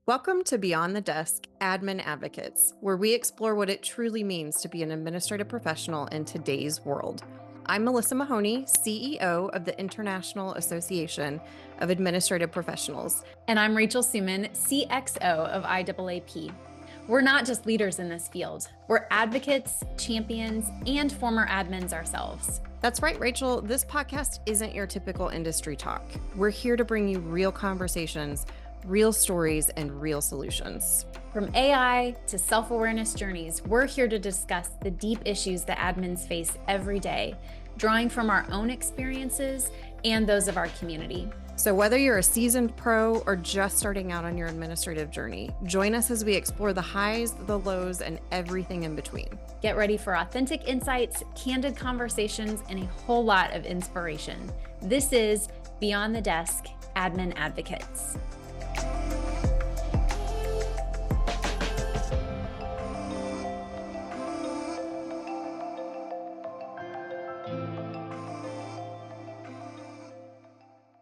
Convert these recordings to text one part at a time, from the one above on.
Welcome to Beyond the Desk Admin Advocates, where we explore what it truly means to be an administrative professional in today's world. I'm Melissa Mahoney, CEO of the International Association of Administrative Professionals. And I'm Rachel Suman, CXO of IAAP. We're not just leaders in this field, we're advocates, champions, and former admins ourselves. That's right, Rachel. This podcast isn't your typical industry talk. We're here to bring you real conversations, real stories, and real solutions. From AI to self-awareness journeys, we're here to discuss the deep issues that admins face every day, drawing from our own experiences and those of our community. So whether you're a seasoned pro or just starting out on your administrative journey, join us as we explore the highs, the lows, and everything in between. Get ready for authentic insights, candid conversations, and a whole lot of inspiration. This is Beyond the Desk Admin Advocates.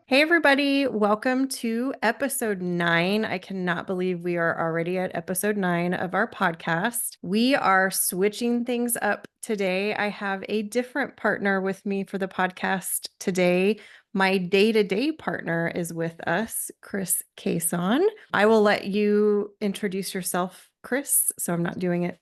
Hey, everybody. Welcome to episode 9. I cannot believe we are already at episode 9 of our podcast. We are switching things up today. I have a different partner with me for the podcast today. My day-to-day partner is with us, Chris Cason. I will let you introduce yourself, Chris, so I'm not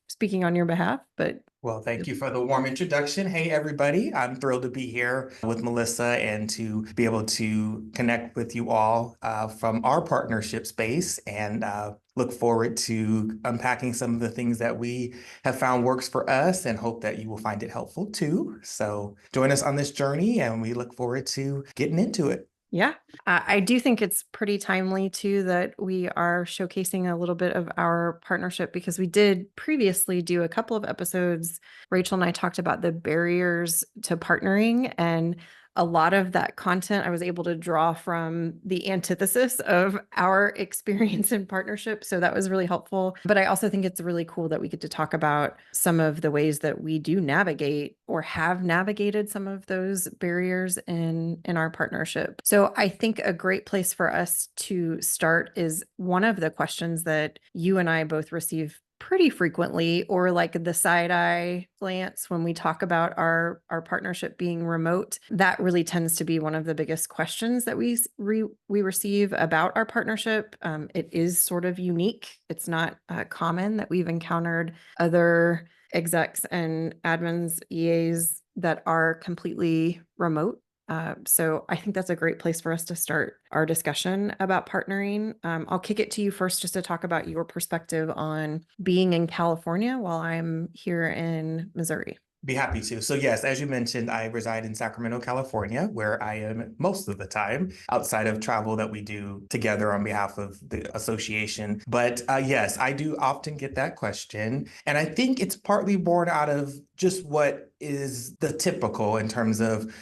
speaking on your behalf, but Well, thank you for the warm introduction. Hey, everybody. I'm thrilled to be here with Melissa and to be able to connect with you all from our partnership space and look forward to unpacking some of the things that we have found works for us and hope that you will find it helpful too. So join us on this journey and we look forward to getting into it. Yeah, I do think it's pretty timely too that we are showcasing a little bit of our partnership because we did previously do a couple of episodes. Rachel and I talked about the barriers to partnering, and a lot of that content I was able to draw from the antithesis of our experience in partnership. So that was really helpful. But I also think it's really cool that we get to talk about some of the ways that we do navigate or have navigated some of those barriers in our partnership. So I think a great place for us to start is one of the questions that you and I both receive pretty frequently, or like the side eye glance when we talk about our partnership being remote. That really tends to be one of the biggest questions that we receive about our partnership. It is sort of unique. It's not common that we've encountered other execs and admins, EAs that are completely remote. So I think that's a great place for us to start our discussion about partnering. I'll kick it to you first just to talk about your perspective on being in California while I'm here in Missouri. Be happy to. So yes, as you mentioned, I reside in Sacramento, California, where I am most of the time outside of travel that we do together on behalf of the association. But yes, I do often get that question. And I think it's partly born out of just what is the typical in terms of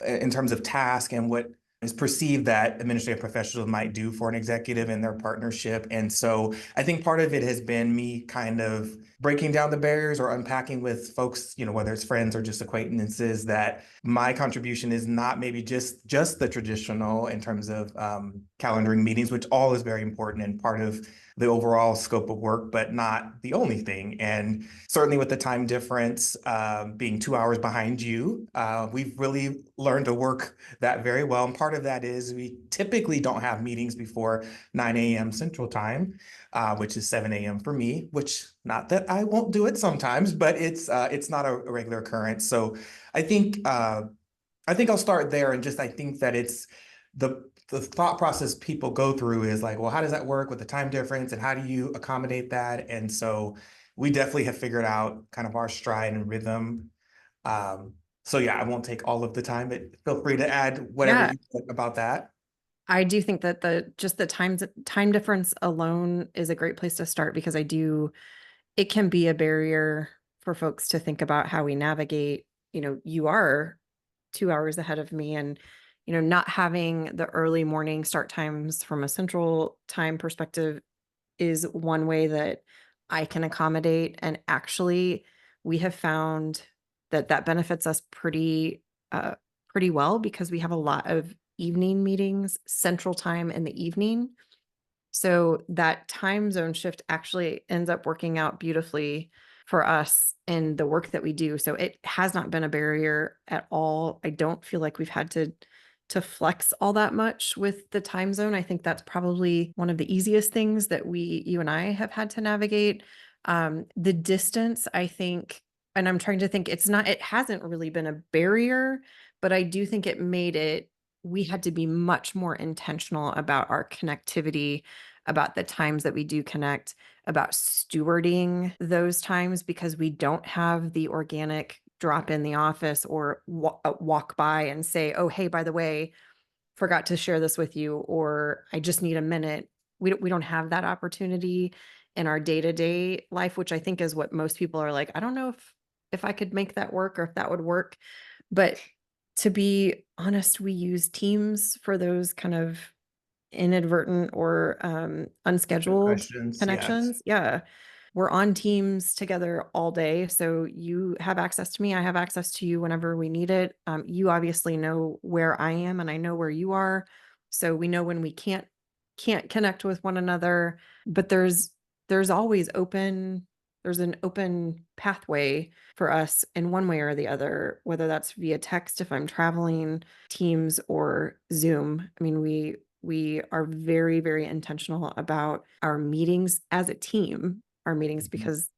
task and what is perceived that administrative professionals might do for an executive in their partnership. And so I think part of it has been me kind of breaking down the barriers or unpacking with folks, whether it's friends or just acquaintances, that my contribution is not maybe just the traditional in terms of calendaring meetings, which all is very important and part of the overall scope of work, but not the only thing. And certainly with the time difference being 2 hours behind you, we've really learned to work that very well. And part of that is we typically don't have meetings before 9 a.m. Central Time, which is 7 a.m. for me, which not that I won't do it sometimes, but it's not a regular occurrence. So I think I'll start there. And I think that it's the thought process people go through is like, well, how does that work with the time difference and how do you accommodate that? And so we definitely have figured out kind of our stride and rhythm. So yeah, I won't take all of the time, but feel free to add whatever you think about that. I do think that the time difference alone is a great place to start because it can be a barrier for folks to think about how we navigate. You are 2 hours ahead of me, and not having the early morning start times from a central time perspective is one way that I can accommodate. And actually, we have found that benefits us pretty well because we have a lot of evening meetings, central time in the evening. So that time zone shift actually ends up working out beautifully for us in the work that we do. So it has not been a barrier at all. I don't feel like we've had to flex all that much with the time zone. I think that's probably one of the easiest things that you and I have had to navigate. The distance, I think, and I'm trying to think, it hasn't really been a barrier, but I do think we had to be much more intentional about our connectivity, about the times that we do connect, about stewarding those times because we don't have the organic drop in the office or walk by and say, "Oh, hey, by the way, forgot to share this with you," or "I just need a minute." We don't have that opportunity in our day-to-day life, which I think is what most people are like, "I don't know if I could make that work or if that would work." But to be honest, we use Teams for those kind of inadvertent or, Quick unscheduled questions. Yes. connections. Yeah. We're on Teams together all day, so you have access to me, I have access to you whenever we need it. You obviously know where I am, and I know where you are, so we know when we can't connect with one another, but there's always there's an open pathway for us in one way or the other, whether that's via text if I'm traveling, Teams, or Zoom. I mean, we are very, very intentional about our meetings as a team, our meetings, Mhm. because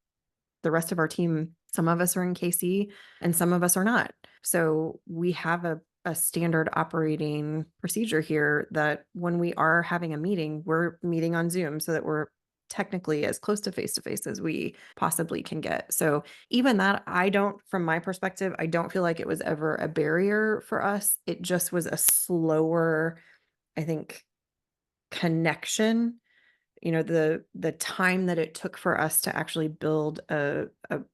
the rest of our team, some of us are in KC and some of us are not. So we have a standard operating procedure here that when we are having a meeting, we're meeting on Zoom so that we're technically as close to face as we possibly can get. So even that, from my perspective, I don't feel like it was ever a barrier for us. It just was a slower, I think, connection. The time that it took for us to actually build a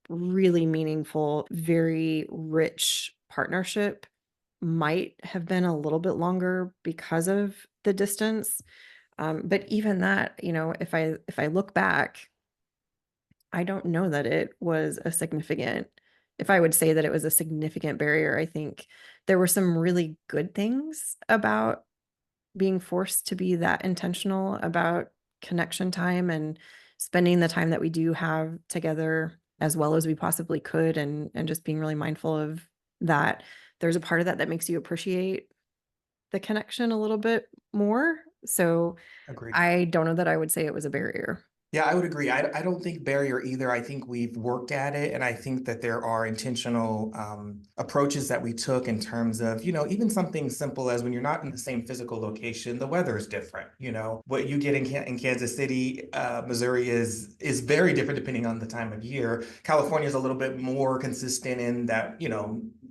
really meaningful, very rich partnership might have been a little bit longer because of the distance. But even that, if I look back, I don't know that it was a significant if I would say that it was a significant barrier. I think there were some really good things about being forced to be that intentional about connection time and spending the time that we do have together as well as we possibly could, and just being really mindful of that. There's a part of that that makes you appreciate the connection a little bit more. So Agreed. I don't know that I would say it was a barrier. Yeah, I would agree. I don't think barrier either. I think we've worked at it, and I think that there are intentional approaches that we took in terms of, even something simple as when you're not in the same physical location, the weather is different. What you get in Kansas City, Missouri is very different depending on the time of year. California is a little bit more consistent in that,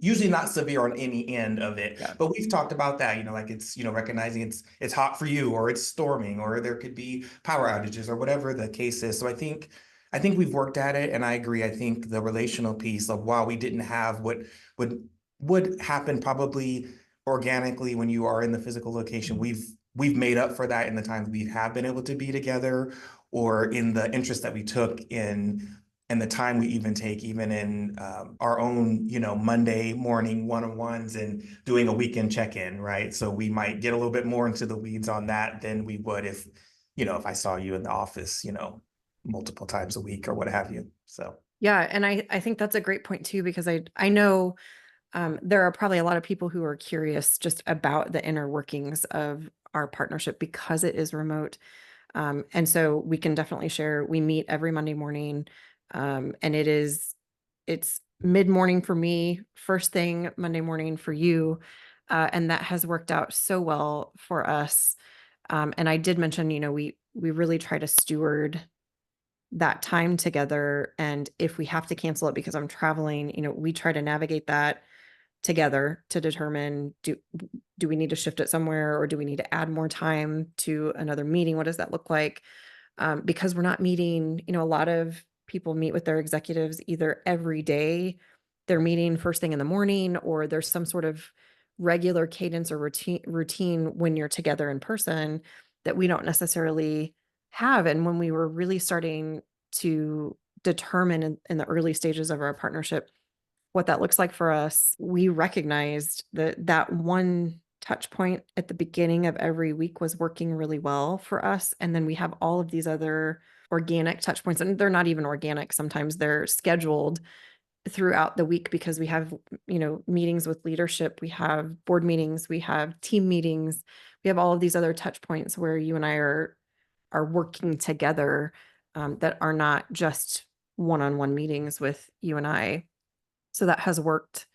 usually not severe on any end of it. Yeah. But we've talked about that, like it's, recognizing it's hot for you, or it's storming, or there could be power outages, or whatever the case is. So I think we've worked at it, and I agree. I think the relational piece of, while we didn't have what would happen probably organically when you are in the physical location, we've made up for that in the times we have been able to be together, or in the interest that we took in and the time we even take, even in our own, Monday morning one-on-ones and doing a weekend check-in, right? So we might get a little bit more into the weeds on that than we would if I saw you in the office, multiple times a week or what have you. So, Yeah, and I think that's a great point too, because I know there are probably a lot of people who are curious just about the inner workings of our partnership because it is remote. And so we can definitely share. We meet every Monday morning, and it's mid morning for me, first thing Monday morning for you, and that has worked out so well for us. And I did mention, we really try to steward that time together, and if we have to cancel it because I'm traveling, we try to navigate that together to determine, do we need to shift it somewhere, or do we need to add more time to another meeting? What does that look like? Because we're not meeting, a lot of people meet with their executives either every day, they're meeting first thing in the morning, or there's some sort of regular cadence or routine when you're together in person that we don't necessarily have. And when we were really starting to determine in the early stages of our partnership what that looks like for us, we recognized that touch point at the beginning of every week was working really well for us. And then we have all of these other organic touch points, and they're not even organic. Sometimes they're scheduled throughout the week because we have, meetings with leadership, we have board meetings, we have team meetings, we have all of these other touch points where you and I are working together, that are not just one-on-one meetings with you and I. So that has worked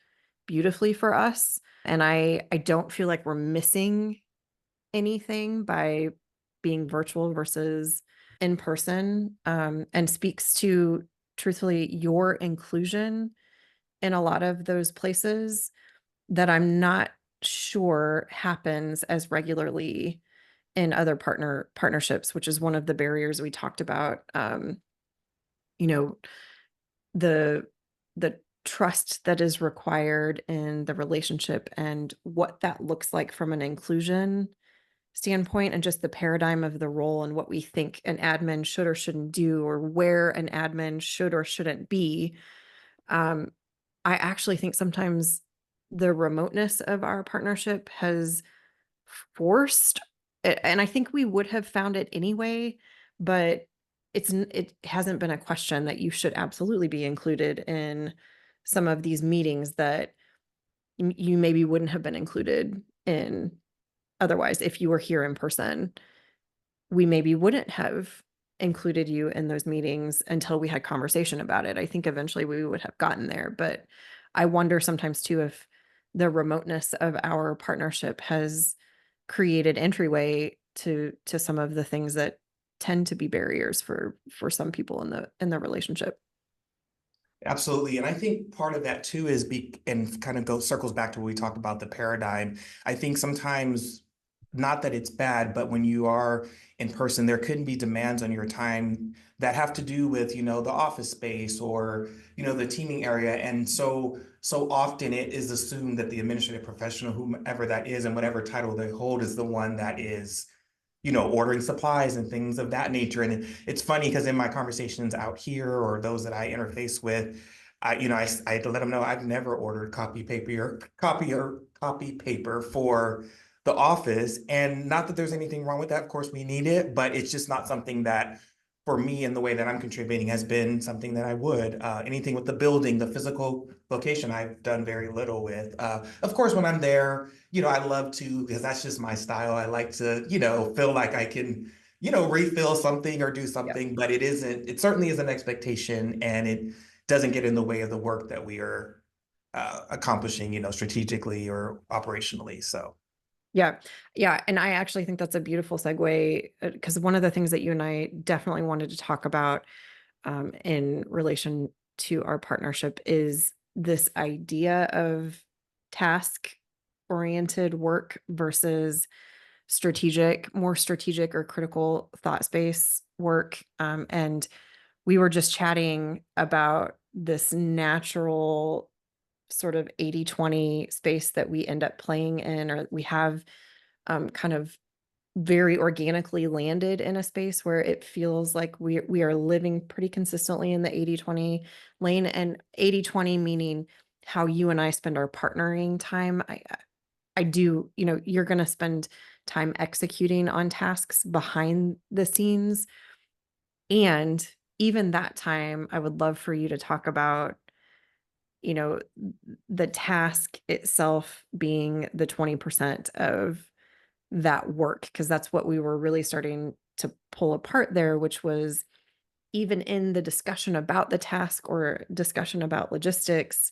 beautifully for us. And I don't feel like we're missing anything by being virtual versus in person, and speaks to truthfully your inclusion in a lot of those places that I'm not sure happens as regularly in other partnerships, which is one of the barriers we talked about. You know, the the trust that is required in the relationship and what that looks like from an inclusion standpoint, and just the paradigm of the role and what we think an admin should or shouldn't do, or where an admin should or shouldn't be. um, I actually think sometimes the remoteness of our partnership has forced, and I think we would have found it anyway, but it hasn't been a question that you should absolutely be included in some of these meetings that you maybe wouldn't have been included in otherwise. If you were here in person, we maybe wouldn't have included you in those meetings until we had conversation about it. I think eventually we would have gotten there, but I wonder sometimes too if the remoteness of our partnership has created entryway to some of the things that tend to be barriers for some people in the relationship. Absolutely. And I think part of that too is and kind of goes circles back to what we talked about the paradigm. I think sometimes, not that it's bad, but when you are in person, there couldn't be demands on your time that have to do with, the office space or, the teaming area. And so often it is assumed that the administrative professional, whomever that is and whatever title they hold, is the one that is ordering supplies and things of that nature. And it's funny because in my conversations out here or those that I interface with, I had to let them know I've never ordered copy paper for the office. And not that there's anything wrong with that. Of course, we need it, but it's just not something that for me in the way that I'm contributing has been something that I would. Anything with the building, the physical location, I've done very little with. Of course, when I'm there, I love to, because that's just my style. I like to, feel like I can, refill something or do Yep. something, but it certainly is an expectation, and it doesn't get in the way of the work that we are accomplishing, strategically or operationally. So. Yeah. Yeah. And I actually think that's a beautiful segue, because one of the things that you and I definitely wanted to talk about, in relation to our partnership, is this idea of task oriented work versus more strategic or critical thought space work. And we were just chatting about this natural sort of 80-20 space that we end up playing in, or we have, kind of very organically landed in a space where it feels like we are living pretty consistently in the 80-20 lane. And 80-20 meaning how you and I spend our partnering time. I do, you're going to spend time executing on tasks behind the scenes. And even that time, I would love for you to talk about, you know, the task itself being the 20% of that work, because that's what we were really starting to pull apart there, which was even in the discussion about the task or discussion about logistics,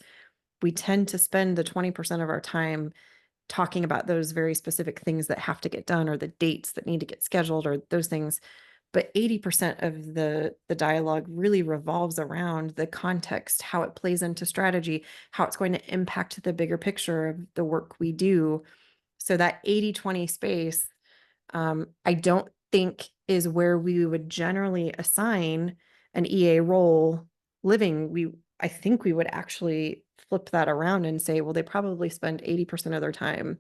we tend to spend the 20% of our time talking about those very specific things that have to get done, or the dates that need to get scheduled, or those things. But 80% of the dialogue really revolves around the context, how it plays into strategy, how it's going to impact the bigger picture of the work we do. So that 80-20 space, I don't think is where we would generally assign an EA role living. I think we would actually flip that around and say, well, they probably spend 80% of their time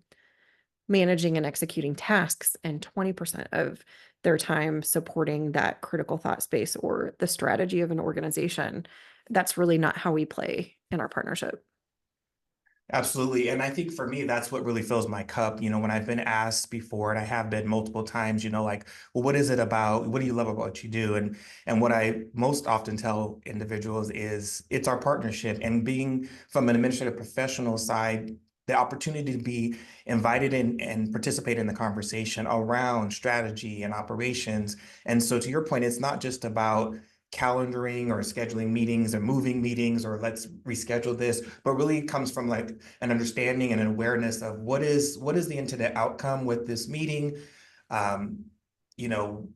managing and executing tasks and 20% of their time supporting that critical thought space or the strategy of an organization. That's really not how we play in our partnership. Absolutely. And I think for me, that's what really fills my cup. When I've been asked before, and I have been multiple times, like, well, what is it about? What do you love about what you do? And what I most often tell individuals is it's our partnership and being from an administrative professional side, the opportunity to be invited in and participate in the conversation around strategy and operations. And so to your point, it's not just about calendaring or scheduling meetings or moving meetings or let's reschedule this, but really comes from like an understanding and an awareness of what is the intended outcome with this meeting. um,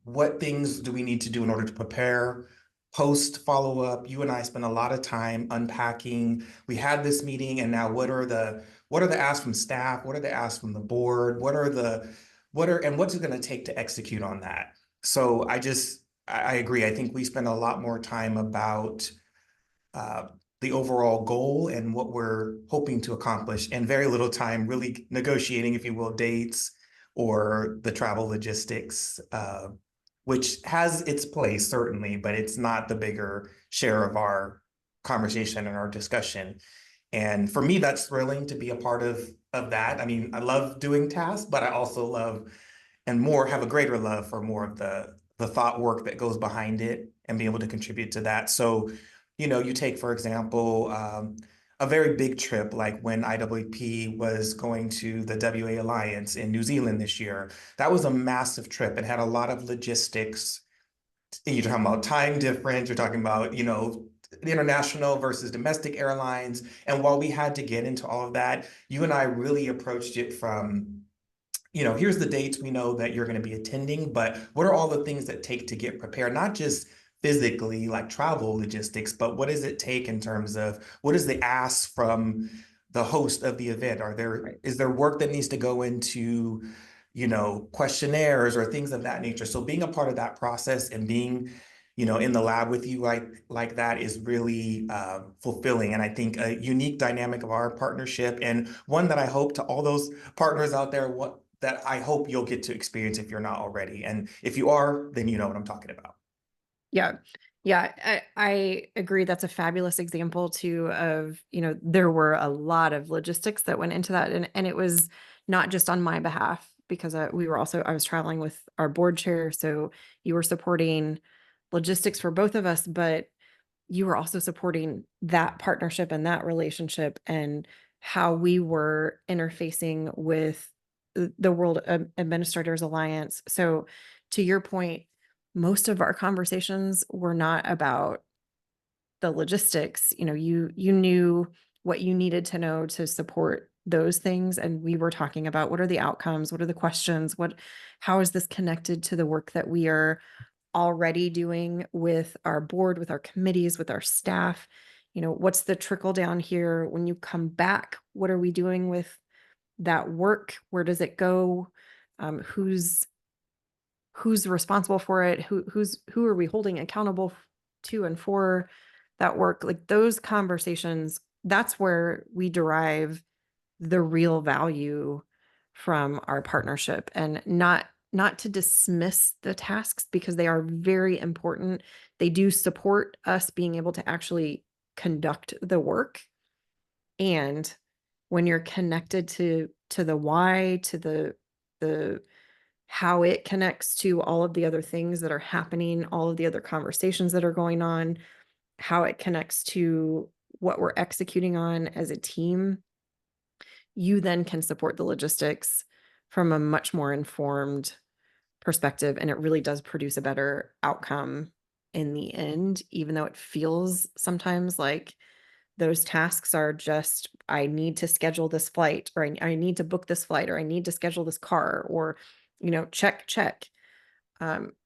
what things do we need to do in order to prepare post follow up. You and I spent a lot of time unpacking. We had this meeting, and now what are the asks from staff? What are the asks from the board? And what's it going to take to execute on that? So I agree. I think we spend a lot more time about uh, the overall goal and what we're hoping to accomplish, and very little time really negotiating, if you will, dates or the travel logistics, which has its place certainly, but it's not the bigger share of our conversation and our discussion. And for me, that's thrilling to be a part of that. I mean, I love doing tasks, but I also love and more have a greater love for more of the thought work that goes behind it and be able to contribute to that. So, you take, for example, a very big trip like when IWP was going to the WA Alliance in New Zealand this year. That was a massive trip. It had a lot of logistics. You're talking about time difference, you're talking about, the international versus domestic airlines. And while we had to get into all of that, you and I really approached it from, here's the dates we know that you're going to be attending, but what are all the things that take to get prepared? Not just physically, like travel logistics, but what does it take in terms of what is the ask from the host of the event? Right. Is there work that needs to go into, questionnaires or things of that nature? So being a part of that process and being, in the lab with you like that is really fulfilling, and I think a unique dynamic of our partnership, and one that I hope to all those partners out there, what that I hope you'll get to experience if you're not already. And if you are, then you know what I'm talking about. Yeah. Yeah, I agree. That's a fabulous example too of, there were a lot of logistics that went into that. And it was not just on my behalf because I was traveling with our board chair. So you were supporting logistics for both of us, but you were also supporting that partnership and that relationship and how we were interfacing with the World Administrators Alliance. So to your point, most of our conversations were not about the logistics. You knew what you needed to know to support those things, and we were talking about what are the outcomes, what are the questions, how is this connected to the work that we are already doing with our board, with our committees, with our staff. What's the trickle down here when you come back? What are we doing with that work? Where does it go? Who's responsible for it? Who are we holding accountable to and for that work? Like those conversations, that's where we derive the real value from our partnership, and not to dismiss the tasks because they are very important. They do support us being able to actually conduct the work. And when you're connected to the why, to the how it connects to all of the other things that are happening, all of the other conversations that are going on, how it connects to what we're executing on as a team, you then can support the logistics from a much more informed perspective. And it really does produce a better outcome in the end, even though it feels sometimes like those tasks are just, I need to schedule this flight, or I need to book this flight, or I need to schedule this car, or, check, check.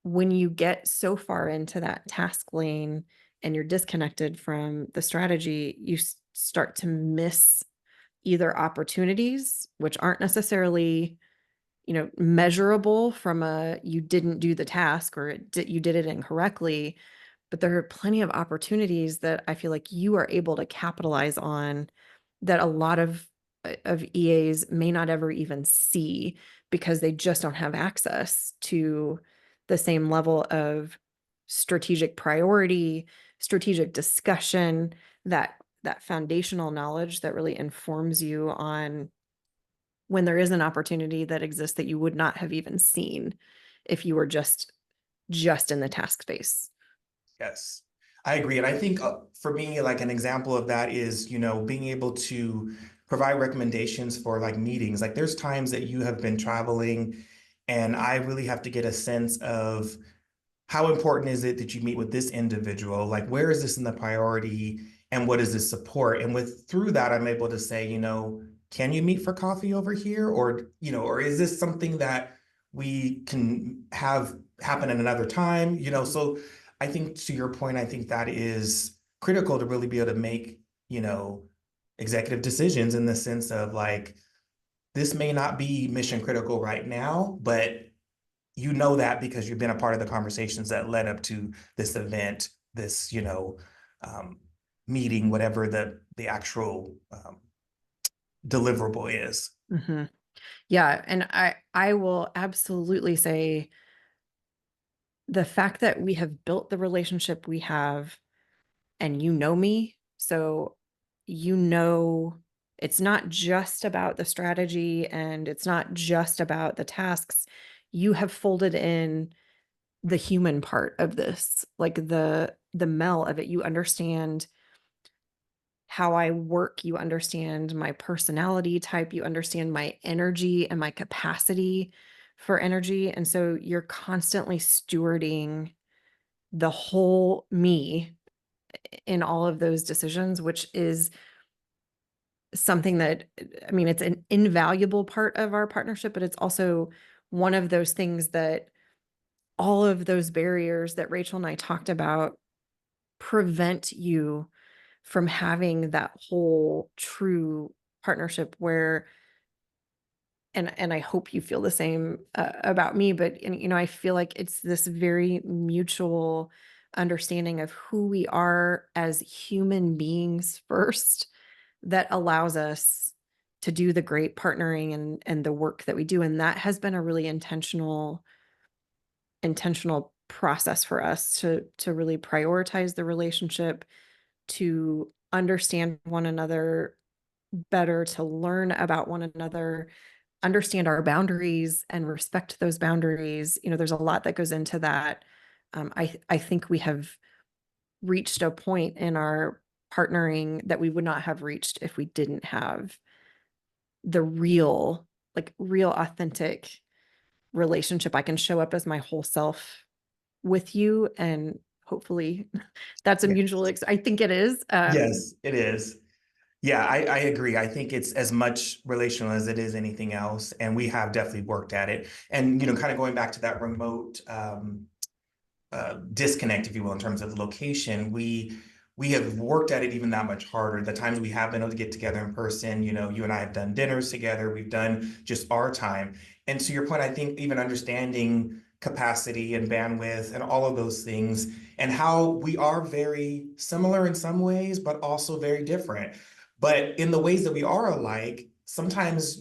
When you get so far into that task lane and you're disconnected from the strategy, you start to miss either opportunities, which aren't necessarily, measurable from you didn't do the task or you did it incorrectly, but there are plenty of opportunities that I feel like you are able to capitalize on that a lot of EAs may not ever even see because they just don't have access to the same level of strategic priority, strategic discussion, that that foundational knowledge that really informs you on when there is an opportunity that exists that you would not have even seen if you were just in the task space. Yes, I agree. And I think for me, like an example of that is, being able to provide recommendations for like meetings. Like there's times that you have been traveling and I really have to get a sense of how important is it that you meet with this individual? Like, where is this in the priority and what is this support? And with through that, I'm able to say, can you meet for coffee over here? Or is this something that we can have happen at another time? So I think to your point, I think that is critical to really be able to make, you know, executive decisions in the sense of like, this may not be mission critical right now, but that because you've been a part of the conversations that led up to this event, this, um, meeting, whatever the actual deliverable is. Mhm. Yeah, and I will absolutely say the fact that we have built the relationship we have and you know me, so you know it's not just about the strategy and it's not just about the tasks. You have folded in the human part of this, like the Mel of it. You understand how I work, you understand my personality type, you understand my energy and my capacity for energy. And so you're constantly stewarding the whole me in all of those decisions, which is something that, I mean, it's an invaluable part of our partnership, but it's also one of those things that all of those barriers that Rachel and I talked about prevent you from having that whole true partnership where and I hope you feel the same about me, but I feel like it's this very mutual understanding of who we are as human beings first that allows us to do the great partnering and the work that we do. And that has been a really intentional process for us to really prioritize the relationship, to understand one another better, to learn about one another, understand our boundaries and respect those boundaries. There's a lot that goes into that. I think we have reached a point in our partnering that we would not have reached if we didn't have the real authentic relationship. I can show up as my whole self with you, and hopefully that's a Yeah. mutual I think it is. Yes, it is. Yeah, I agree. I think it's as much relational as it is anything else. And we have definitely worked at it. And, kind of going back to that remote disconnect, if you will, in terms of location, we have worked at it even that much harder. The times we have been able to get together in person, you and I have done dinners together, we've done just our time. And to your point, I think even understanding capacity and bandwidth and all of those things and how we are very similar in some ways, but also very different. But in the ways that we are alike, sometimes,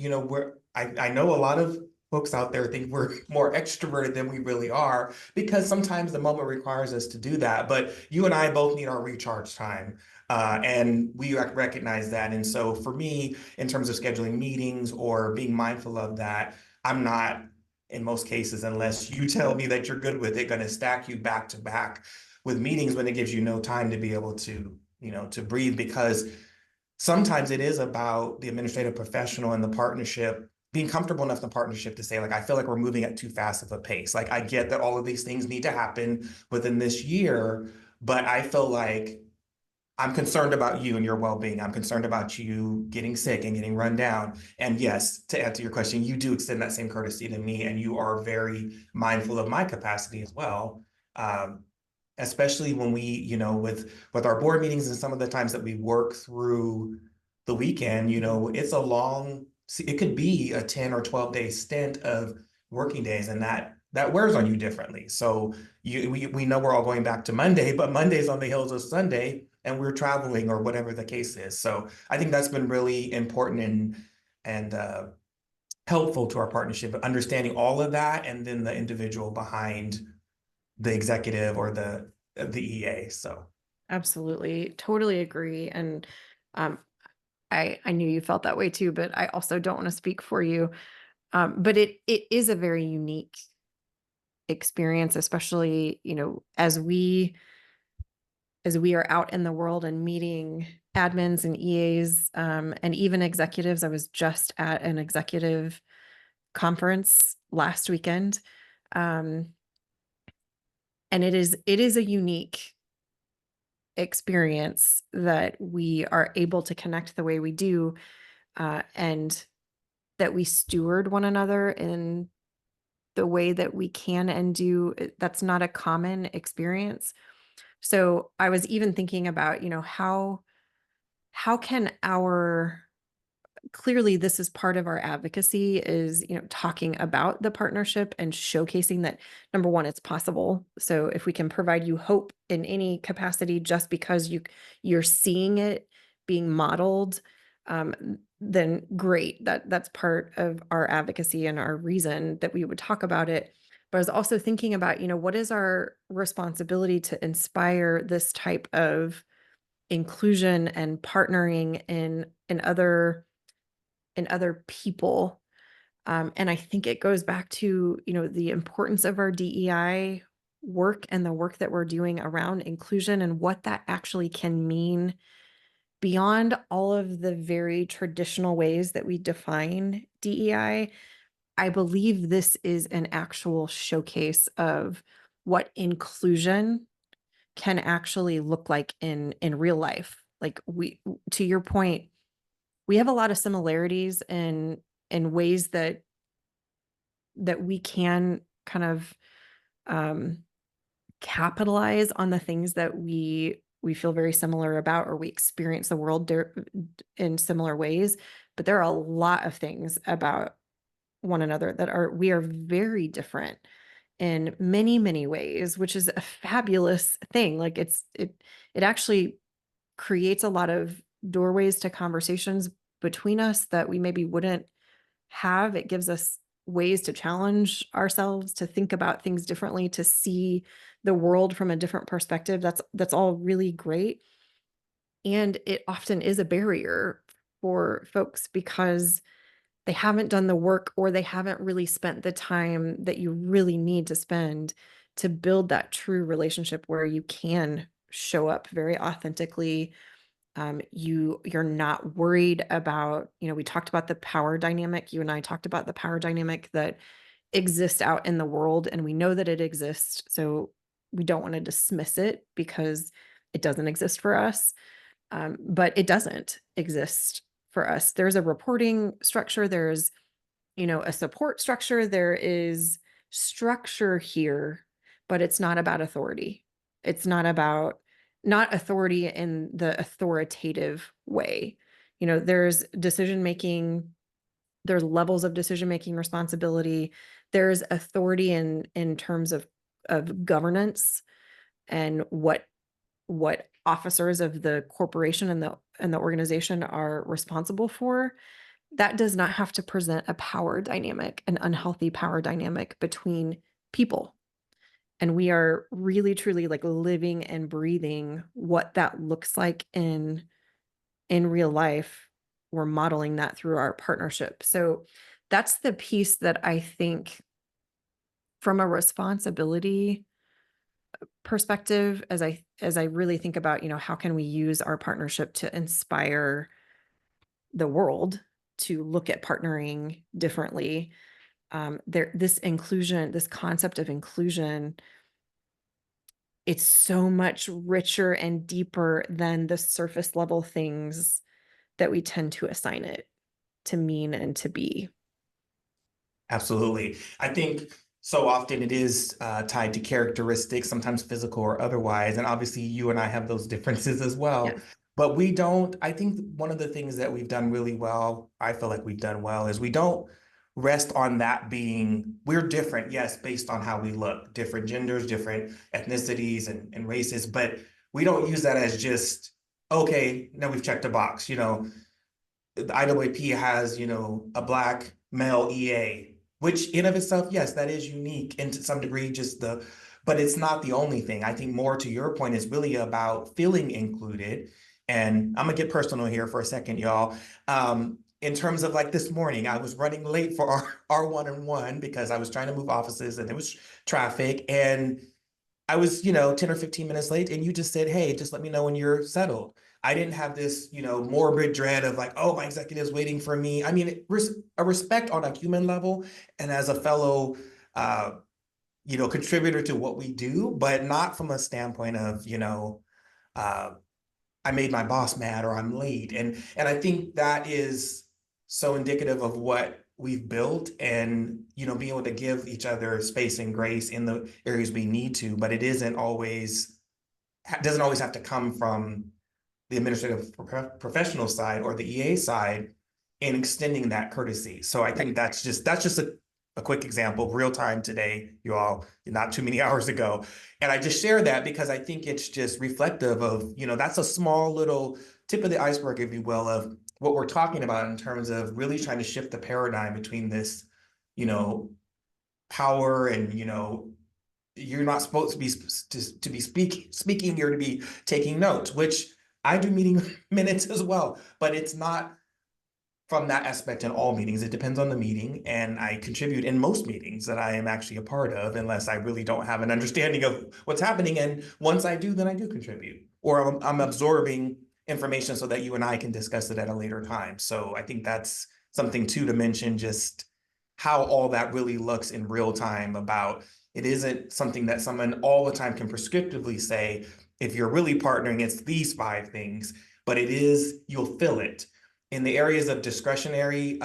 I know a lot of folks out there think we're more extroverted than we really are because sometimes the moment requires us to do that. But you and I both need our recharge time. And we recognize that. And so for me, in terms of scheduling meetings or being mindful of that, I'm not, in most cases, unless you tell me that you're good with it, going to stack you back to back with meetings when it gives you no time to be able to, to breathe, because sometimes it is about the administrative professional and the partnership being comfortable enough in the partnership to say, like, I feel like we're moving at too fast of a pace. Like, I get that all of these things need to happen within this year, but I feel like I'm concerned about you and your well-being. I'm concerned about you getting sick and getting run down. And yes, to answer your question, you do extend that same courtesy to me, and you are very mindful of my capacity as well. Especially when we, with our board meetings and some of the times that we work through the weekend, it's a long, it could be a 10 or 12-day stint of working days, and that wears on you differently. So we know we're all going back to Monday, but Monday's on the heels of Sunday and we're traveling or whatever the case is. So I think that's been really important and helpful to our partnership, understanding all of that and then the individual behind the executive or the EA. So Absolutely. Totally agree. And Um, I knew you felt that way too, but I also don't want to speak for you. But it is a very unique experience, especially, as we are out in the world and meeting admins and EAs, and even executives. I was just at an executive conference last weekend. Um, and it is a unique experience that we are able to connect the way we do, and that we steward one another in the way that we can and do. That's not a common experience. So I was even thinking about, how can our clearly this is part of our advocacy, is, talking about the partnership and showcasing that, number one, it's possible. So if we can provide you hope in any capacity just because you're seeing it being modeled, um, then great. That's part of our advocacy and our reason that we would talk about it. But I was also thinking about, what is our responsibility to inspire this type of inclusion and partnering in other people. And I think it goes back to, the importance of our DEI work and the work that we're doing around inclusion and what that actually can mean beyond all of the very traditional ways that we define DEI. I believe this is an actual showcase of what inclusion can actually look like in real life. Like, to your point, we have a lot of similarities in ways that we can kind of, um, capitalize on the things that we feel very similar about, or we experience the world there in similar ways. But there are a lot of things about one another that we are very different in many, many ways, which is a fabulous thing. Like, it actually creates a lot of doorways to conversations between us that we maybe wouldn't have. It gives us ways to challenge ourselves, to think about things differently, to see the world from a different perspective. That's all really great. And it often is a barrier for folks because they haven't done the work, or they haven't really spent the time that you really need to spend to build that true relationship where you can show up very authentically. You're not worried about, we talked about the power dynamic. You and I talked about the power dynamic that exists out in the world, and we know that it exists. So we don't want to dismiss it because it doesn't exist for us. But it doesn't exist for us. There's a reporting structure, there's, a support structure, there is structure here, but it's not about authority. It's not authority in the authoritative way. There's decision making, there's levels of decision making responsibility, there's authority in terms of governance, and what officers of the corporation and the organization are responsible for. That does not have to present a power dynamic, an unhealthy power dynamic between people. And we are really truly like living and breathing what that looks like in real life. We're modeling that through our partnership. So that's the piece that I think, from a responsibility perspective, as I really think about, how can we use our partnership to inspire the world to look at partnering differently. This concept of inclusion, it's so much richer and deeper than the surface level things that we tend to assign it to mean and to be. Absolutely. I think so often it is tied to characteristics, sometimes physical or otherwise. And obviously, you and I have those differences as well. Yes. But we don't, I think one of the things that we've done really well, I feel like we've done well, is we don't rest on that being, we're different, yes, based on how we look, different genders, different ethnicities and races. But we don't use that as just, okay, now we've checked a box. The IAAP has, a Black male EA, which in of itself, yes, that is unique and to some degree, but it's not the only thing. I think more to your point is really about feeling included And I'm gonna get personal here for a second, y'all. In terms of like this morning, I was running late for our one-on-one because I was trying to move offices and there was traffic. And I was, 10 or 15 minutes late, and you just said, hey, just let me know when you're settled. I didn't have this, morbid dread of like, oh, my executive's waiting for me. I mean, a respect on a human level and as a fellow, uh, contributor to what we do, but not from a standpoint of, uh, I made my boss mad or I'm late. And I think that is so indicative of what we've built and being able to give each other space and grace in the areas we need to, but it isn't always doesn't always have to come from the administrative professional side or the EA side in extending that courtesy. So I think that's just a quick example, real time today, you all, not too many hours ago. And I just share that because I think it's just reflective of, that's a small little tip of the iceberg, if you will, of what we're talking about in terms of really trying to shift the paradigm between this, you know, power and, you're not supposed to be speaking, you're to be taking notes, which I do meeting minutes as well, but it's not from that aspect in all meetings. It depends on the meeting, and I contribute in most meetings that I am actually a part of, unless I really don't have an understanding of what's happening. And once I do, then I do contribute, or I'm absorbing information so that you and I can discuss it at a later time. So I think that's something too to mention, just how all that really looks in real time. About it isn't something that someone all the time can prescriptively say, if you're really partnering, it's these 5 things, but it is, you'll feel it in the areas of discretionary,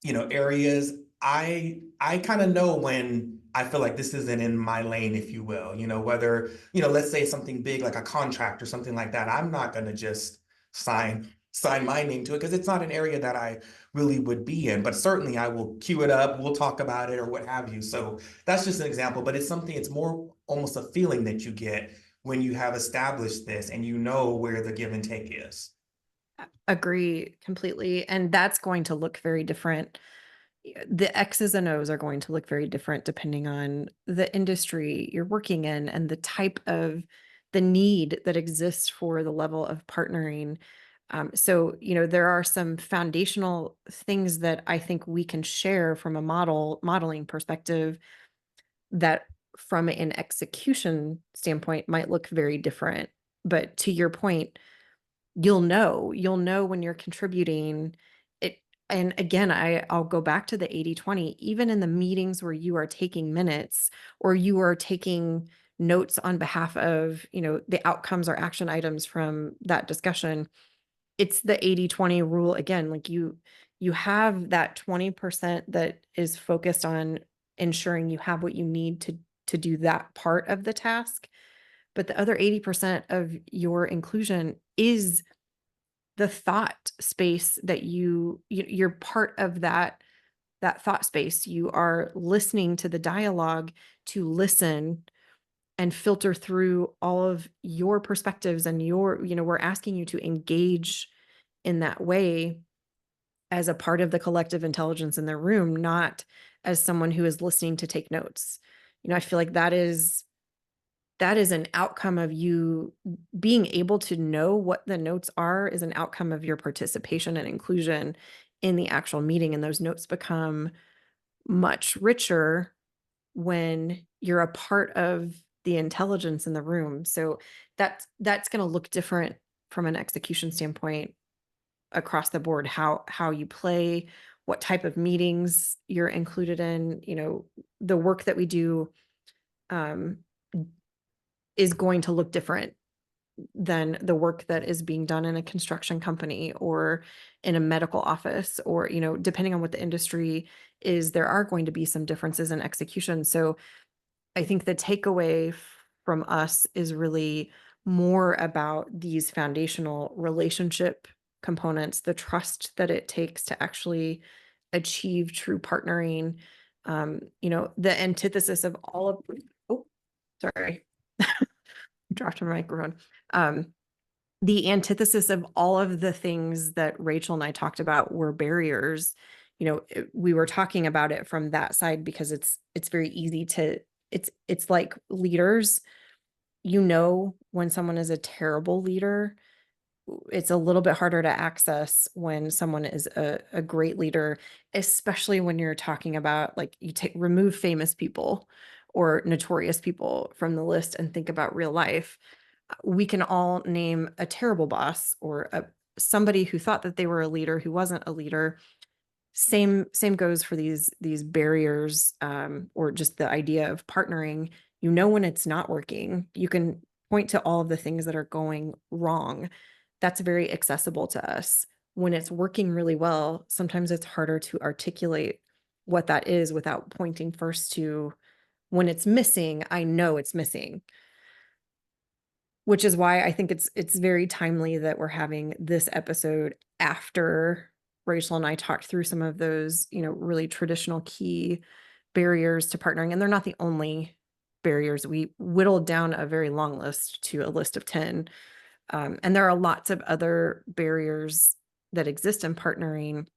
areas. I kind of know when I feel like this isn't in my lane, if you will. Whether let's say something big like a contract or something like that, I'm not going to just sign my name to it because it's not an area that I really would be in. But certainly, I will queue it up. We'll talk about it or what have you. So that's just an example. But it's something. It's more almost a feeling that you get when you have established this and you know where the give and take is. Agree completely. And that's going to look very different. The X's and O's are going to look very different depending on the industry you're working in and the type of the need that exists for the level of partnering. So, there are some foundational things that I think we can share from a modeling perspective that from an execution standpoint might look very different. But to your point, you'll know when you're contributing it. And again, I'll go back to the 80/20. Even in the meetings where you are taking minutes or you are taking notes on behalf of, the outcomes or action items from that discussion, it's the 80/20 rule again. Like you have that 20% that is focused on ensuring you have what you need to do that part of the task, but the other 80% of your inclusion is the thought space that you're part of that thought space. You are listening to the dialogue to listen and filter through all of your perspectives and we're asking you to engage in that way as a part of the collective intelligence in the room, not as someone who is listening to take notes. I feel like that is an outcome of you being able to know what the notes are, is an outcome of your participation and inclusion in the actual meeting. And those notes become much richer when you're a part of the intelligence in the room. So that's going to look different from an execution standpoint across the board, how you play, what type of meetings you're included in. The work that we do um, is going to look different than the work that is being done in a construction company or in a medical office, or depending on what the industry is, there are going to be some differences in execution. So I think the takeaway from us is really more about these foundational relationship components, the trust that it takes to actually achieve true partnering. The antithesis of all of, oh, sorry, dropped my microphone. The antithesis of all of the things that Rachel and I talked about were barriers. We were talking about it from that side because it's very easy to, it's like leaders, when someone is a terrible leader. It's a little bit harder to access when someone is a great leader, especially when you're talking about, like, you take remove famous people or notorious people from the list and think about real life. We can all name a terrible boss or somebody who thought that they were a leader who wasn't a leader. Same goes for these barriers, or just the idea of partnering. When it's not working. You can point to all of the things that are going wrong. That's very accessible to us. When it's working really well, sometimes it's harder to articulate what that is without pointing first to, when it's missing, I know it's missing. Which is why I think it's very timely that we're having this episode after Rachel and I talked through some of those, really traditional key barriers to partnering. And they're not the only barriers. We whittled down a very long list to a list of 10. And there are lots of other barriers that exist in partnering,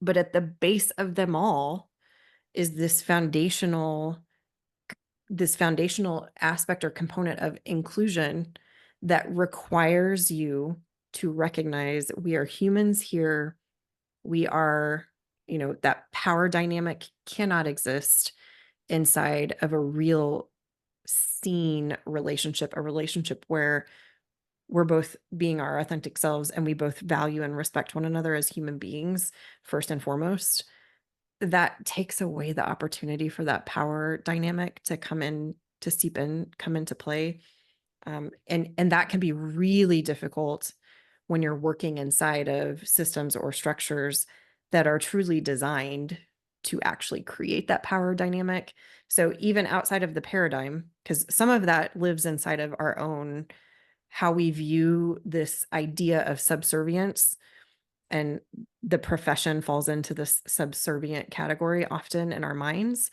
but at the base of them all is this foundational aspect or component of inclusion that requires you to recognize we are humans here. We are, that power dynamic cannot exist inside of a real seen relationship, a relationship where we're both being our authentic selves and we both value and respect one another as human beings, first and foremost. That takes away the opportunity for that power dynamic to come in, to seep in, come into play. And that can be really difficult when you're working inside of systems or structures that are truly designed to actually create that power dynamic. So even outside of the paradigm, because some of that lives inside of our own, how we view this idea of subservience, and the profession falls into this subservient category often in our minds.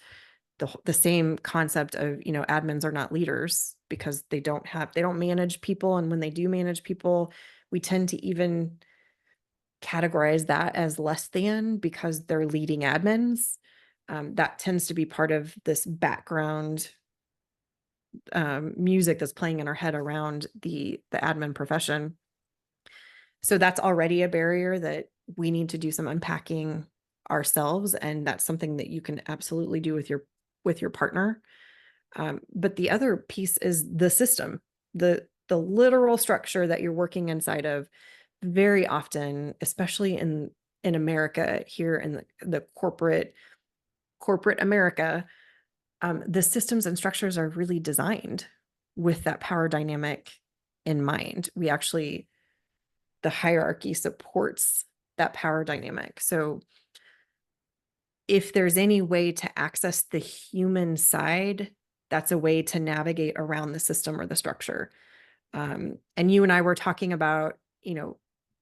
The same concept of, admins are not leaders because they don't manage people. And when they do manage people, we tend to even categorize that as less than because they're leading admins. That tends to be part of this background music that's playing in our head around the admin profession. So that's already a barrier that we need to do some unpacking ourselves, and that's something that you can absolutely do with your partner. But the other piece is the system, the literal structure that you're working inside of. Very often, especially in America, here in the corporate America, the systems and structures are really designed with that power dynamic in mind. The hierarchy supports that power dynamic. So if there's any way to access the human side, that's a way to navigate around the system or the structure. And you and I were talking about,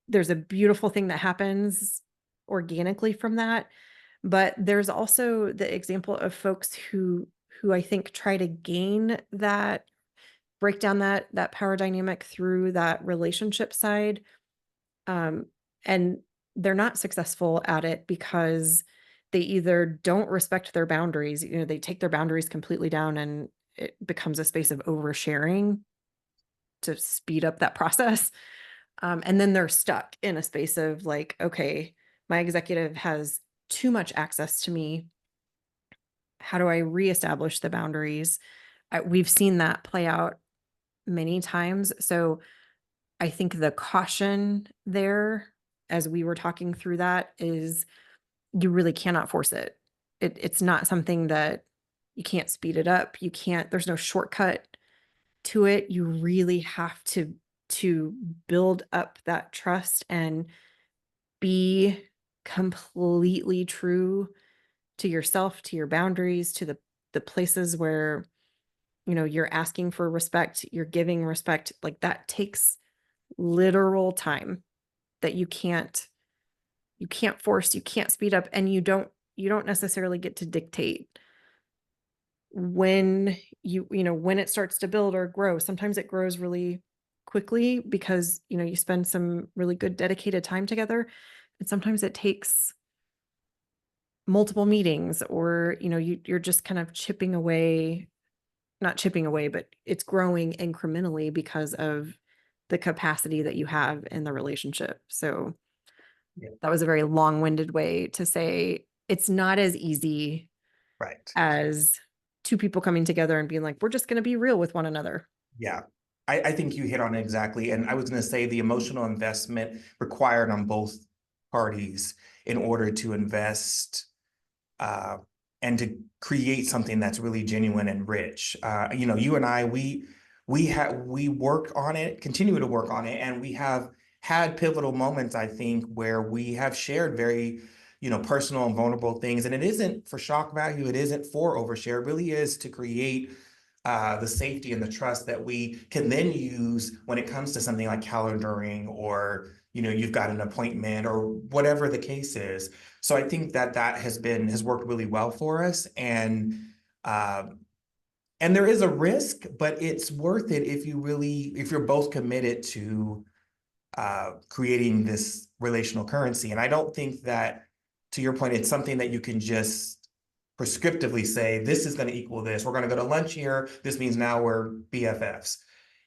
there's a beautiful thing that happens organically from that, but there's also the example of folks who I think try to break down that power dynamic through that relationship side. And they're not successful at it because they either don't respect their boundaries, they take their boundaries completely down and it becomes a space of oversharing to speed up that process. And then they're stuck in a space of like, okay, my executive has too much access to me. How do I reestablish the boundaries? We've seen that play out many times. So I think the caution there, as we were talking through that, is you really cannot force it. It's not something that you can't speed it up. There's no shortcut to it. You really have to build up that trust and be completely true to yourself, to your boundaries, to the places where, you're asking for respect, you're giving respect. Like, that takes literal time that you can't force, you can't speed up, and you don't necessarily get to dictate when when it starts to build or grow. Sometimes it grows really quickly because you spend some really good dedicated time together, and sometimes it takes multiple meetings, or you're just kind of chipping away not chipping away, but it's growing incrementally because of the capacity that you have in the relationship. So Yeah. that was a very long-winded way to say it's not as easy Right. as two people coming together and being like, we're just going to be real with one another. Yeah. I think you hit on it exactly. And I was going to say the emotional investment required on both parties in order to invest uh, and to create something that's really genuine and rich. You and I, we work on it, continue to work on it, and we have had pivotal moments, I think, where we have shared very, personal and vulnerable things. And it isn't for shock value, it isn't for overshare, it really is to create the safety and the trust that we can then use when it comes to something like calendaring, or you've got an appointment or whatever the case is. So I think that has worked really well for us, uh, and there is a risk, but it's worth it if you're both committed to creating this relational currency. And I don't think that, to your point, it's something that you can just prescriptively say, this is going to equal this. We're going to go to lunch here. This means now we're BFFs.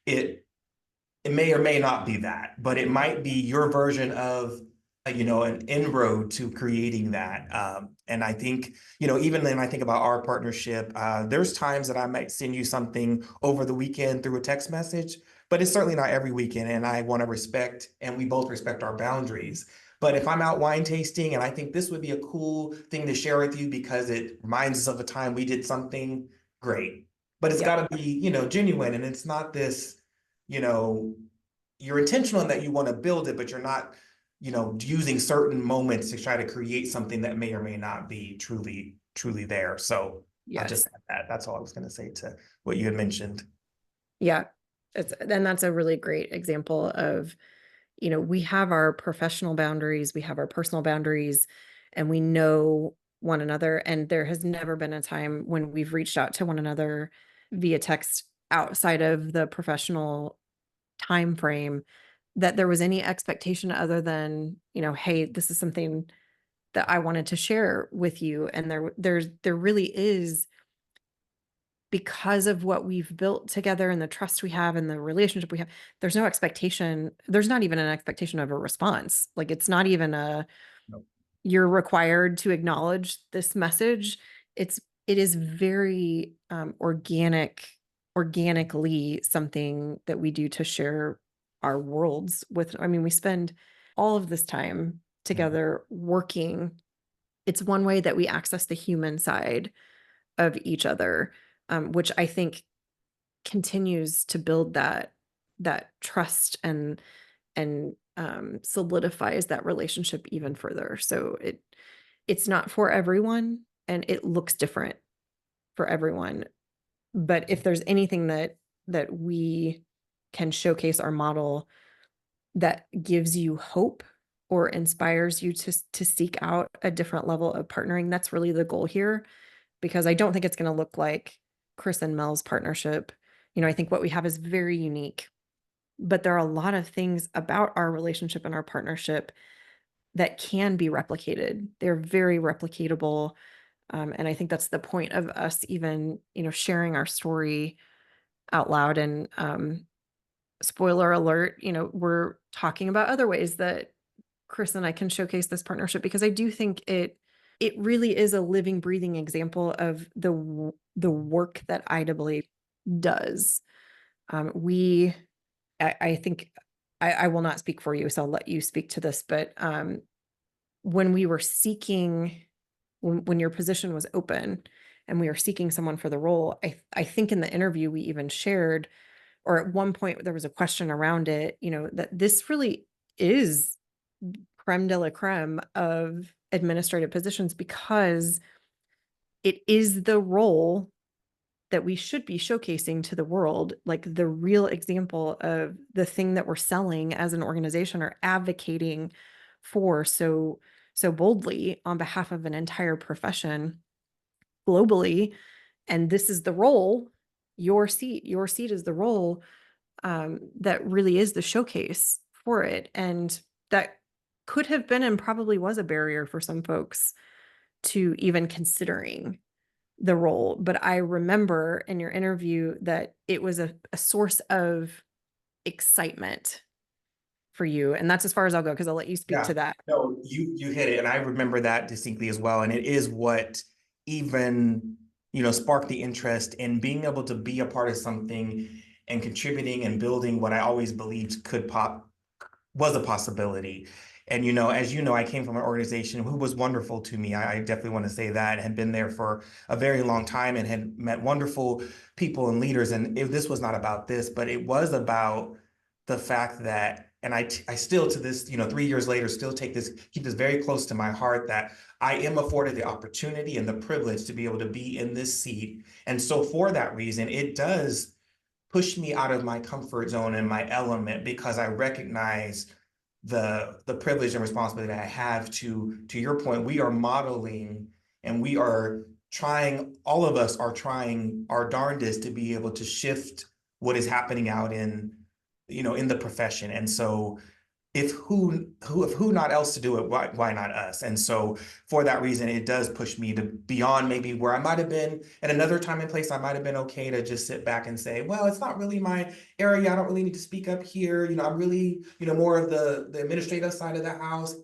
It it may or may not be that, but it might be your version of an inroad to creating that. And I think even then I think about our partnership, there's times that I might send you something over the weekend through a text message, but it's certainly not every weekend, and I want to respect, and we both respect our boundaries. But if I'm out wine tasting and I think this would be a cool thing to share with you because it reminds us of a time we did something, great. But it's Yep. got to be genuine, and it's not this you know, you're intentional in that you want to build it, but you're not, using certain moments to try to create something that may or may not be truly there. So I'll just Yes. add that. That's all I was going to say to what you had mentioned. Yeah. And that's a really great example of, we have our professional boundaries, we have our personal boundaries, and we know one another. And there has never been a time when we've reached out to one another via text outside of the professional time frame that there was any expectation other than, hey, this is something that I wanted to share with you. And there really is, because of what we've built together and the trust we have and the relationship we have, there's no expectation. There's not even an expectation of a response. Like it's not even Nope. you're required to acknowledge this message. It is very organically something that we do to share our worlds with. I mean, we spend all of this time Mhm. together working. It's one way that we access the human side of each other, which I think continues to build that trust and solidifies that relationship even further. So it's not for everyone, and it looks different for everyone. But if there's anything that we can showcase our model that gives you hope or inspires you to seek out a different level of partnering, that's really the goal here, because I don't think it's going to look like Chris and Mel's partnership. I think what we have is very unique, but there are a lot of things about our relationship and our partnership that can be replicated. They're very replicatable. And I think that's the point of us even, sharing our story out loud. And spoiler alert, we're talking about other ways that Chris and I can showcase this partnership, because I do think it really is a living, breathing example of the work that IAA does. I think I will not speak for you, so I'll let you speak to this. But when we were seeking, when your position was open and we were seeking someone for the role, I think in the interview we even shared, or at one point there was a question around it, that this really is creme de la creme of administrative positions, because it is the role that we should be showcasing to the world, like the real example of the thing that we're selling as an organization or advocating for so boldly on behalf of an entire profession globally. And this is the role, your seat is the role, that really is the showcase for it. And that could have been and probably was a barrier for some folks to even considering the role. But I remember in your interview that it was a source of excitement for you. And that's as far as I'll go because I'll let you speak Yeah, to that. no, you hit it, and I remember that distinctly as well. And it is what even sparked the interest in being able to be a part of something and contributing and building what I always believed could pop was a possibility. And as you know, I came from an organization who was wonderful to me. I definitely want to say that, had been there for a very long time and had met wonderful people and leaders. And if this was not about this, but it was about the fact that, and I still to this, 3 years later, still keep this very close to my heart, that I am afforded the opportunity and the privilege to be able to be in this seat. And so for that reason, it does push me out of my comfort zone and my element, because I recognize the privilege and responsibility that I have to your point. We are modeling, and we are trying, all of us are trying our darndest to be able to shift what is happening out in the profession. And so if who not else to do it, why not us? And so for that reason, it does push me to beyond maybe where I might have been at another time and place. I might have been okay to just sit back and say, well, it's not really my area. I don't really need to speak up here. I'm really, more of the administrative side of the house.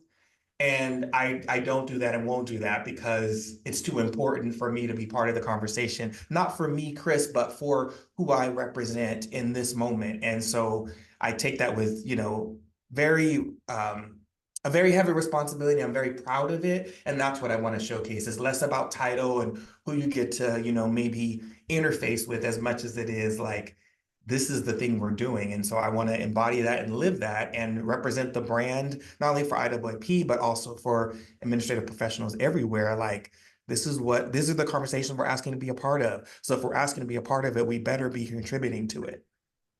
And I don't do that and won't do that, because it's too important for me to be part of the conversation, not for me, Chris, but for who I represent in this moment. And so I take that with, very a very heavy responsibility. I'm very proud of it. And that's what I want to showcase. It's less about title and who you get to, maybe interface with, as much as it is like, this is the thing we're doing. And so I want to embody that and live that and represent the brand, not only for IAAP, but also for administrative professionals everywhere. Like, these are the conversations we're asking to be a part of. So if we're asking to be a part of it, we better be contributing to it.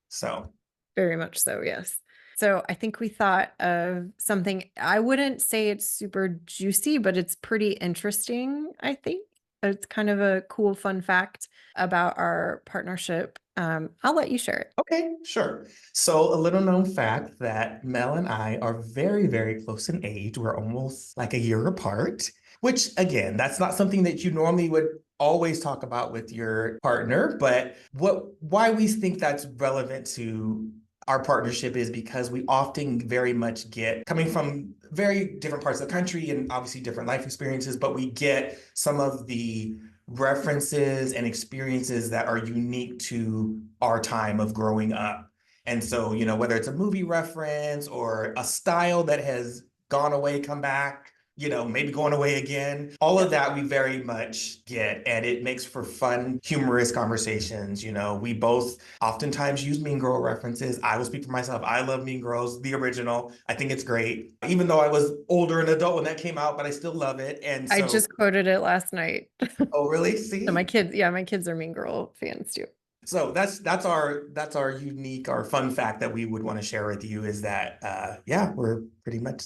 So. Very much so, yes. So I think we thought of something, I wouldn't say it's super juicy, but it's pretty interesting, I think. It's kind of a cool fun fact about our partnership. I'll let you share it. Okay, sure. So a little known fact that Mel and I are very, very close in age. We're almost like a year apart, which again, that's not something that you normally would always talk about with your partner. But why we think that's relevant to our partnership is because we often very much get, coming from very different parts of the country and obviously different life experiences, but we get some of the references and experiences that are unique to our time of growing up. And so, whether it's a movie reference or a style that has gone away, come back, maybe going away again, all of that we very much get. And it makes for fun, humorous conversations. We both oftentimes use Mean Girl references. I will speak for myself. I love Mean Girls, the original. I think it's great, even though I was older and adult when that came out, but I still love it. And I so, just quoted it last night. oh, really? So See? my kids are Mean Girl fans too. So that's our unique, our fun fact that we would want to share with you, is that yeah, we're pretty much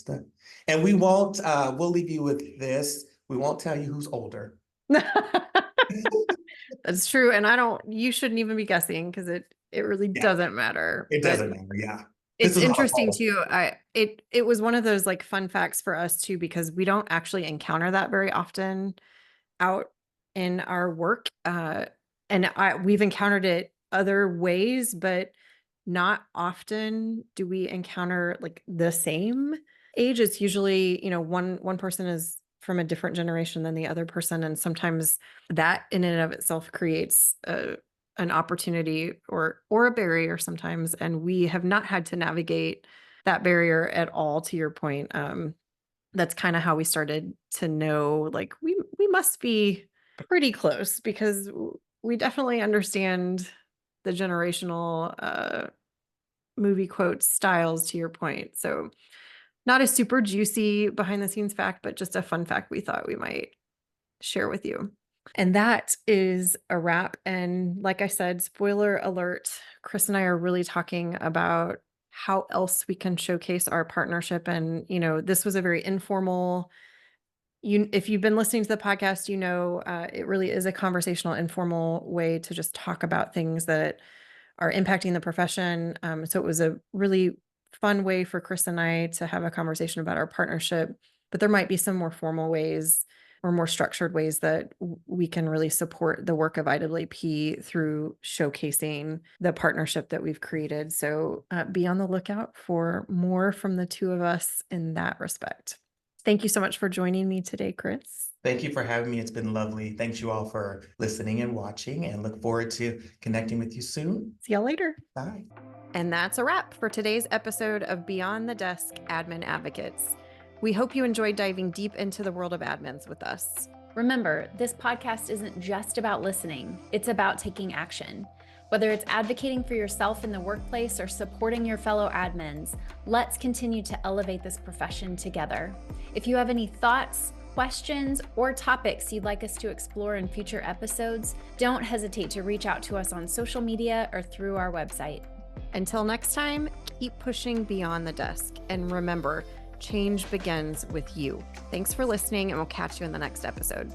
and we won't we'll leave you with this. We won't tell you who's older. That's true. And you shouldn't even be guessing because it really Yeah, doesn't matter. it But doesn't matter. Yeah. This it's is our interesting fault. too. It was one of those like fun facts for us too, because we don't actually encounter that very often out in our work. And we've encountered it other ways, but not often do we encounter like the same age. It's usually, one person is from a different generation than the other person. And sometimes that in and of itself creates an opportunity or a barrier sometimes. And we have not had to navigate that barrier at all, to your point. That's kind of how we started to know, like, we must be pretty close because we definitely understand the generational movie quotes styles, to your point. So not a super juicy behind the scenes fact, but just a fun fact we thought we might share with you. And that is a wrap. And like I said, spoiler alert, Chris and I are really talking about how else we can showcase our partnership. And, this was a very informal, if you've been listening to the podcast, it really is a conversational, informal way to just talk about things that are impacting the profession. So it was a really fun way for Chris and I to have a conversation about our partnership, but there might be some more formal ways or more structured ways that we can really support the work of IAAP through showcasing the partnership that we've created. So be on the lookout for more from the two of us in that respect. Thank you so much for joining me today, Chris. Thank you for having me. It's been lovely. Thanks you all for listening and watching, and look forward to connecting with you soon. See y'all later. Bye. And that's a wrap for today's episode of Beyond the Desk Admin Advocates. We hope you enjoyed diving deep into the world of admins with us. Remember, this podcast isn't just about listening, it's about taking action. Whether it's advocating for yourself in the workplace or supporting your fellow admins, let's continue to elevate this profession together. If you have any thoughts, questions, or topics you'd like us to explore in future episodes, don't hesitate to reach out to us on social media or through our website. Until next time, keep pushing beyond the desk. And remember, change begins with you. Thanks for listening, and we'll catch you in the next episode.